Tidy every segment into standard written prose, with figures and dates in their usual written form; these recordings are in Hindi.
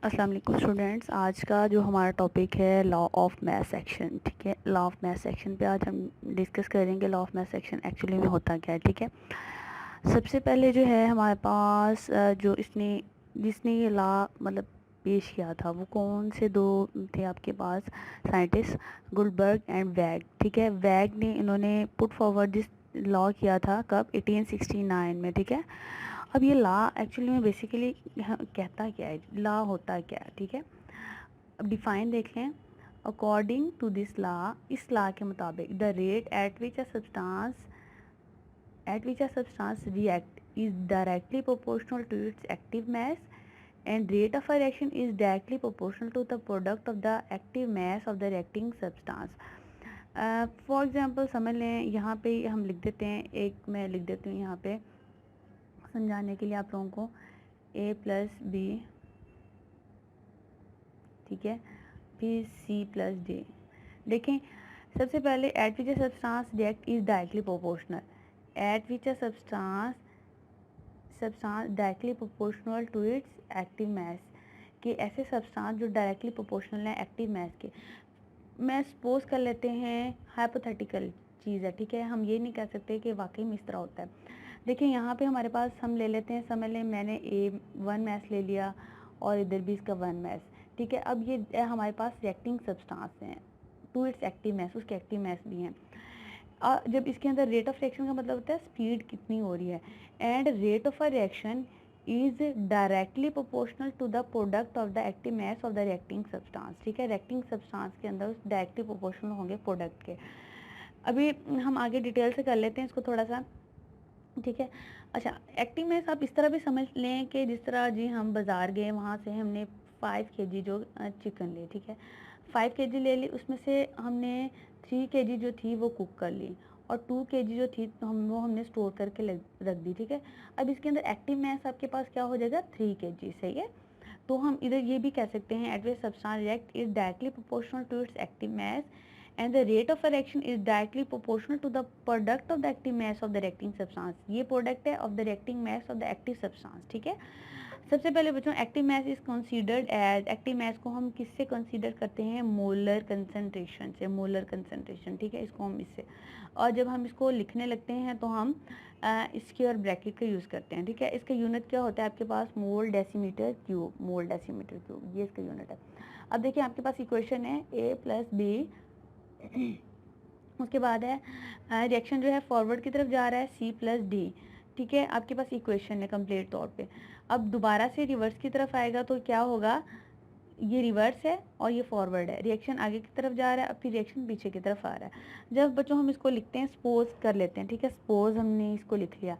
अस्सलाम वालेकुम स्टूडेंट्स। आज का जो हमारा टॉपिक है लॉ ऑफ मैथ सेक्शन। ठीक है, लॉ ऑफ मैथ सेक्शन पे आज हम डिस्कस करेंगे law of math section actually में होता क्या है। ठीक है, सबसे पहले जो है हमारे पास जो जिसने ये लॉ मतलब पेश किया था वो कौन से दो थे आपके पास साइंटिस्ट, गुलबर्ग एंड वैग। ठीक है, वैग ने इन्होंने पुट फॉरवर्ड दिस लॉ किया था कब, 1869 में। ठीक है, अब ये लॉ एक्चुअली में बेसिकली कहता क्या है, लॉ होता क्या है। ठीक है, अब डिफाइन देख लें। अकॉर्डिंग टू दिस लॉ, इस लॉ के मुताबिक the rate at which a substance react is directly proportional to its active mass, and rate of a reaction is directly proportional to the product of the active mass of the reacting substance. For example समझ लें, यहाँ पे हम लिख देते हैं, एक मैं लिख देती हूँ यहाँ पे समझाने के लिए आप लोगों को, a प्लस बी, ठीक है, फिर c प्लस डी। देखें, सबसे पहले at which a substance react is directly proportional, at which a substance directly proportional to its active mass, कि ऐसे सब्सटेंस जो डायरेक्टली प्रोपोर्शनल है एक्टिव मास के। मैं सपोज कर लेते हैं, हाइपोथेटिकल चीज़ है। ठीक है, हम ये नहीं कह सकते कि वाकई में इस तरह होता है। देखिए यहाँ पे हमारे पास हम ले लेते हैं, समझ लें मैंने वन मैस ले लिया और इधर भी इसका वन मैस। ठीक है, अब ये हमारे पास रिएक्टिंग सब्सटेंस हैं टू इट्स एक्टिव मैस, उसके एक्टिव मैस भी हैं। जब इसके अंदर रेट ऑफ रिएक्शन का मतलब होता है स्पीड कितनी हो रही है, and rate of a reaction is directly proportional to the product of the active mass of the reacting substance. ठीक है, रिएक्टिंग सब्सटेंस के अंदर डायरेक्टली प्रोपोर्शनल होंगे प्रोडक्ट के। अभी हम आगे डिटेल से कर लेते हैं इसको थोड़ा सा। ठीक है, अच्छा, एक्टिव मैस आप इस तरह भी समझ लें कि जिस तरह जी हम बाज़ार गए, वहाँ से हमने 5 kg जो चिकन ली। ठीक है, 5 kg ले ली, उसमें से हमने 3 kg जो थी वो कुक कर ली, और 2 kg जो थी तो हमने स्टोर करके रख दी। ठीक है, अब इसके अंदर एक्टिव मैस आपके पास क्या हो जाएगा, 3 kg। सही है, तो हम इधर ये भी कह सकते हैं at which substance react is directly proportional to its active mass, and the rate of a reaction is directly proportional to the product of the active mass of the reacting substance। ये प्रोडक्ट है of the reacting mass of the active substance. ठीक है, सबसे पहले बच्चों active mass is considered as, active mass को हम किससे कंसीडर करते हैं, मोलर कंसंट्रेशन से, मोलर कंसंट्रेशन। ठीक है, इसको हम इससे, और जब हम इसको लिखने लगते हैं तो हम स्क्वायर ब्रैकेट का यूज़ करते हैं। ठीक है, इसका यूनिट क्या होता है आपके पास, मोल डेसीमीटर क्यूब, मोल डेसीमीटर क्यूब, ये इसका यूनिट है। अब देखिए आपके पास इक्वेशन है a प्लस बी, उसके बाद है रिएक्शन जो है फॉरवर्ड की तरफ जा रहा है c प्लस डी। ठीक है, आपके पास इक्वेशन है कंप्लीट तौर पे। अब दोबारा से रिवर्स की तरफ आएगा तो क्या होगा, ये रिवर्स है और ये फॉरवर्ड है, रिएक्शन आगे की तरफ जा रहा है, अब फिर रिएक्शन पीछे की तरफ आ रहा है। जब बच्चों हम इसको लिखते हैं, सपोज कर लेते हैं। ठीक है, सपोज हमने इसको लिख लिया,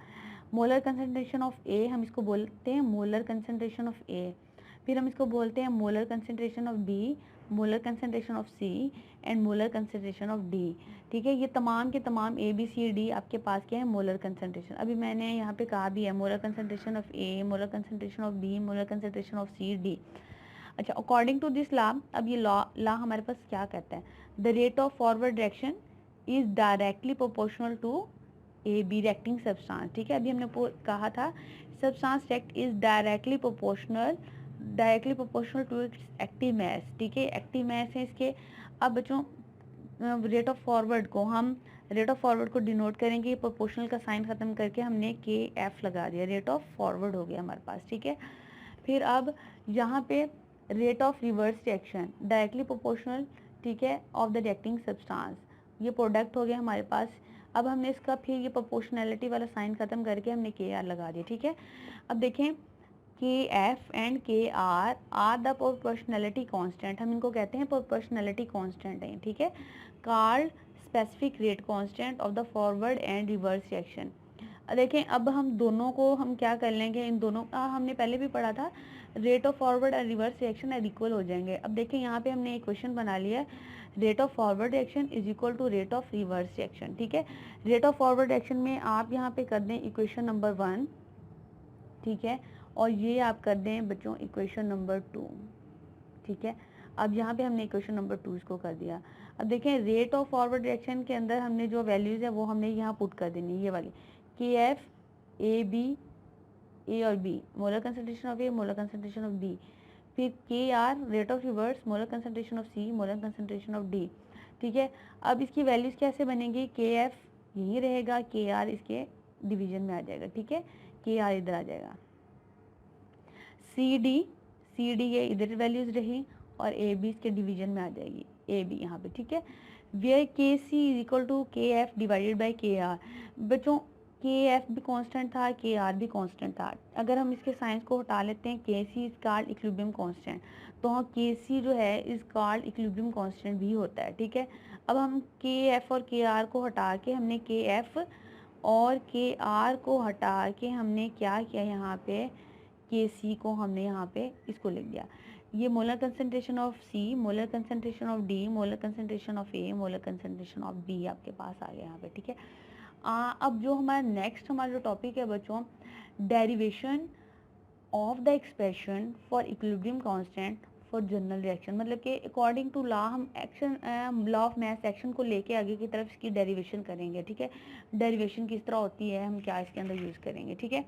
मोलर कंसंट्रेशन ऑफ ए, हम इसको बोलते हैं मोलर कंसंट्रेशन ऑफ ए, फिर हम इसको बोलते हैं molar concentration of B, molar concentration of C and molar concentration of D. ठीक है, ये तमाम के तमाम ए बी सी डी आपके पास क्या है, मोलर कंसंट्रेशन। अभी मैंने यहाँ पे कहा भी है molar concentration of A, molar concentration of B, molar concentration of C D. अच्छा, अकॉर्डिंग टू दिस लॉ, अब ये लॉ हमारे पास क्या कहता है, the rate of forward direction is directly proportional to A B reacting substance. ठीक है, अभी हमने कहा था substance react is directly proportional to its active mass. ठीक है, एक्टिव मास है इसके। अब बच्चों रेट ऑफ फॉरवर्ड को डिनोट करेंगे, प्रोपोर्शनल का साइन खत्म करके हमने के एफ लगा दिया, रेट ऑफ फॉरवर्ड हो गया हमारे पास। ठीक है, फिर अब यहाँ पे rate of reverse reaction directly proportional, ठीक है, ऑफ द रिएक्टिंग सब्सटेंस, ये प्रोडक्ट हो गया हमारे पास। अब हमने इसका फिर ये प्रोपोर्शनैलिटी वाला साइन खत्म करके हमने के आर लगा दिया। ठीक है, अब देखें के एफ एंड के आर द प्रोपोर्शनैलिटी कांस्टेंट, हम इनको कहते हैं प्रोपोर्शनैलिटी कांस्टेंट है। ठीक है, called specific rate constant of the forward and reverse reaction. देखें, अब हम दोनों को हम क्या कर लेंगे, इन दोनों का हमने पहले भी पढ़ा था, रेट ऑफ फॉरवर्ड और रिवर्स रिएक्शन इक्वल हो जाएंगे। अब देखें यहाँ पे हमने इक्वेशन बना लिया है, rate of forward reaction is equal to rate of reverse reaction. ठीक है, रेट ऑफ फॉरवर्ड रिएक्शन में आप यहाँ पे कर दें इक्वेशन नंबर 1, ठीक है, और ये आप कर दें बच्चों इक्वेशन नंबर 2। ठीक है, अब यहाँ पे हमने इक्वेशन नंबर 2 इसको कर दिया। अब देखें, रेट ऑफ फॉरवर्ड रिएक्शन के अंदर हमने जो वैल्यूज़ है वो हमने यहाँ पुट कर देनी, ये वाली, के एफ ए बी, ए और B, molar concentration of A, molar concentration of B, फिर K R rate of reverse, molar concentration of C, molar concentration of D, ठीक है। अब इसकी वैल्यूज कैसे बनेंगी, के एफ यहीं रहेगा, के आर इसके डिवीजन में आ जाएगा, ठीक है, के आर इधर आ जाएगा, सी डी ये इधर वैल्यूज रही और ए बी इसके डिवीजन में आ जाएगी, ए बी यहाँ पे, ठीक है। वेयर के सी इज इक्वल टू के एफ डिवाइडेड बाई के आर। बच्चों के एफ भी कांस्टेंट था, के आर भी कांस्टेंट था। अगर हम इसके साइंस को हटा लेते हैं, के सी इज कॉल्ड इक्विलिब्रियम कांस्टेंट, तो हाँ के सी जो है इज कॉल्ड इक्विलिब्रियम कांस्टेंट भी होता है, ठीक है। अब हम के एफ और के आर को हटा के हमने के एफ और के आर को हटा के हमने क्या किया, यहाँ पे के सी को हमने यहाँ पे इसको लिख दिया। ये molar concentration of C, molar concentration of D, molar concentration of A, molar concentration of B आपके पास आ गया यहाँ पे, ठीक है। अब जो हमारा नेक्स्ट हमारा जो टॉपिक है बच्चों, derivation of the expression for equilibrium constant for general reaction, मतलब कि अकॉर्डिंग टू लॉ हम action law of mass action को लेके आगे की तरफ इसकी डेरिवेशन करेंगे, ठीक है। डेरिवेशन किस तरह होती है, हम क्या इसके अंदर यूज़ करेंगे, ठीक है।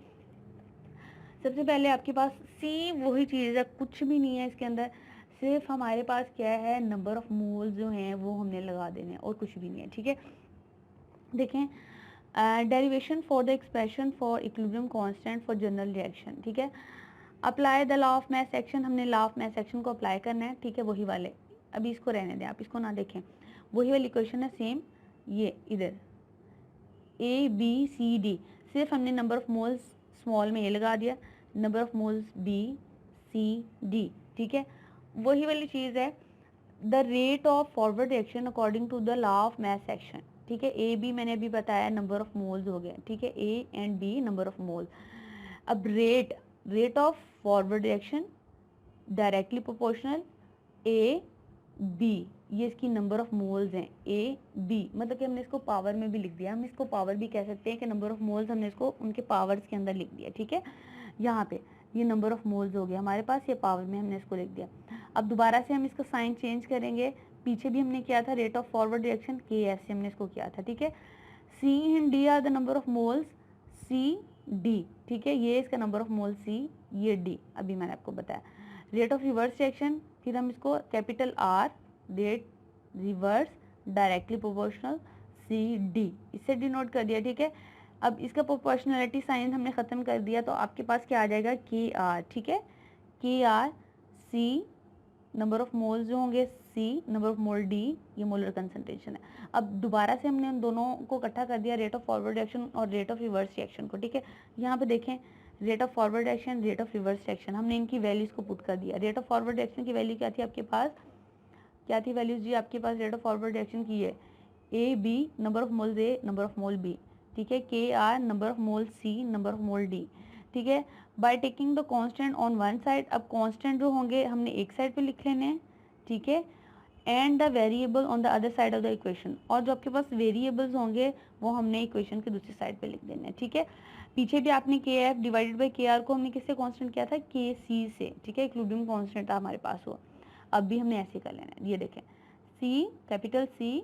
सबसे पहले आपके पास सी वही चीज़ है, कुछ भी नहीं है इसके अंदर, सिर्फ हमारे पास क्या है, नंबर ऑफ मोल्स जो हैं वो हमने लगा देने हैं और कुछ भी नहीं है, ठीक है। देखें, derivation for the expression for equilibrium constant for general reaction, ठीक है। Apply the law of mass action, हमने लॉ ऑफ मास एक्शन को अप्लाई करना है, ठीक है, वही वाले, अभी इसको रहने दें, आप इसको ना देखें, वही वाली इक्वेशन है सेम, ये इधर ए बी सी डी, सिर्फ हमने नंबर ऑफ मोल्स स्मॉल में ए लगा दिया, number of moles B C D, ठीक है, वही वाली चीज़ है। The rate of forward reaction according to the law of mass action, ठीक है। ए बी मैंने अभी बताया नंबर ऑफ मोल्स हो गया, ठीक है, A and B number of moles. अब rate of forward reaction directly proportional A B, ये इसकी नंबर ऑफ मोल्स हैं, ए बी, मतलब कि हमने इसको पावर में भी लिख दिया, हम इसको पावर भी कह सकते हैं कि नंबर ऑफ मोल्स हमने इसको उनके पावर्स के अंदर लिख दिया, ठीक है। यहाँ पे ये नंबर ऑफ मोल्स हो गया हमारे पास, ये पावर में हमने इसको लिख दिया। अब दोबारा से हम इसका साइन चेंज करेंगे, पीछे भी हमने किया था रेट ऑफ फॉरवर्ड रिएक्शन के एफ से हमने इसको किया था, ठीक है। C and D are the number of moles, C D, ठीक है, ये इसका नंबर ऑफ मोल सी, ये डी, अभी मैंने आपको बताया। रेट ऑफ रिवर्स रिएक्शन, फिर हम इसको capital R, rate reverse directly proportional C D, इससे डिनोट कर दिया, ठीक है। अब इसका प्रोपोर्शनलिटी साइन हमने ख़त्म कर दिया, तो आपके पास क्या आ जाएगा, के आर, ठीक है, K R C number of moles जो होंगे, C number of mole, D ये मोलर कंसंट्रेशन है। अब दोबारा से हमने उन दोनों को इकट्ठा कर दिया, रेट ऑफ फॉरवर्ड रिएक्शन और रेट ऑफ रिवर्स रिएक्शन को, ठीक है। यहाँ पे देखें, rate of forward reaction, rate of reverse reaction, हमने इनकी वैल्यूज को पुट कर दिया। रेट ऑफ फॉरवर्ड रिएक्शन की वैल्यू क्या थी आपके पास, क्या थी वैल्यूज जी आपके पास, रेट ऑफ फॉरवर्ड रिएक्शन की है A B number of moles A number of mole B, ठीक है, K are number of mole C number of mole D, ठीक है। By taking the constant on one side, अब कांस्टेंट जो होंगे हमने एक साइड पे लिख लेने हैं, ठीक है, and the variable on the other side of the equation, और जो आपके पास वेरिएबल्स होंगे वो हमने इक्वेशन के दूसरी साइड पे लिख देने हैं, ठीक है। पीछे भी आपने के एफ डिवाइडेड बाई के आर को हमने किससे कांस्टेंट किया था, के सी से, ठीक है, इक्विलिब्रियम कांस्टेंट था हमारे पास वो, अब भी हमने ऐसे कर लेना है। ये देखें, C capital C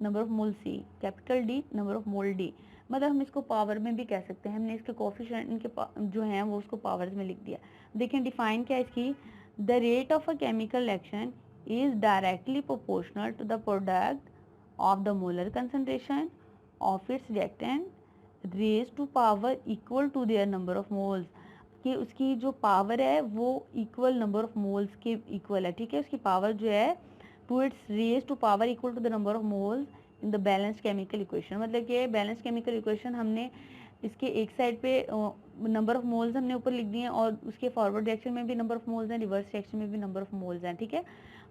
number of mole C, capital D number of mole D, मतलब हम इसको पावर में भी कह सकते हैं, हमने इसके कोफिशिएंट इनके जो हैं वो उसको पावर्स में लिख दिया। देखें डिफाइन क्या है इसकी, the rate of a chemical reaction is directly proportional to the product of the molar concentration of its reactant raise to power equal to their number of moles, कि उसकी जो पावर है वो इक्वल नंबर ऑफ मोल्स के इक्वल है, ठीक है, उसकी पावर जो है to its raise to power equal to the number of moles in the balanced chemical equation, मतलब कि बैलेंस केमिकल इक्वेशन हमने इसके एक साइड पे नंबर ऑफ मोल्स हमने ऊपर लिख दिए हैं और उसके फॉरवर्ड रिएक्शन में भी नंबर ऑफ मोल्स हैं, रिवर्स रिएक्शन में भी नंबर ऑफ मोल्स हैं, ठीक है।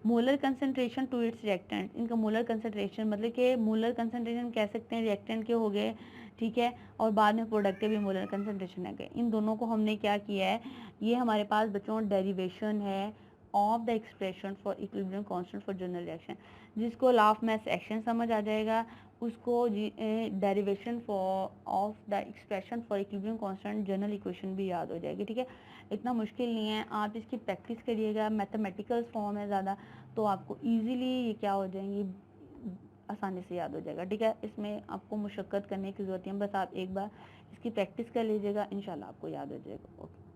Molar concentration to its reactant, इनका मोलर कंसंट्रेशन मतलब कि मोलर कंसंट्रेशन कह सकते हैं रिएक्टेंट के हो गए, ठीक है, और बाद में प्रोडक्ट के भी मोलर कंसंट्रेशन है गए, इन दोनों को हमने क्या किया है, ये हमारे पास बच्चों डेरिवेशन है of the expression for equilibrium constant for general reaction, जिसको लॉ ऑफ मास एक्शन समझ आ जाएगा उसको derivation for of the expression for equilibrium constant general equation भी याद हो जाएगी, ठीक है। इतना मुश्किल नहीं है, आप इसकी प्रैक्टिस करिएगा, मैथमेटिकल फॉर्म है ज़्यादा, तो आपको ईजिली ये क्या हो जाएंगी, आसानी से याद हो जाएगा, ठीक है। इसमें आपको मुशक्क़त करने की ज़रूरत है, बस आप एक बार इसकी प्रैक्टिस कर लीजिएगा, इंशाल्लाह आपको याद हो जाएगा। ओके।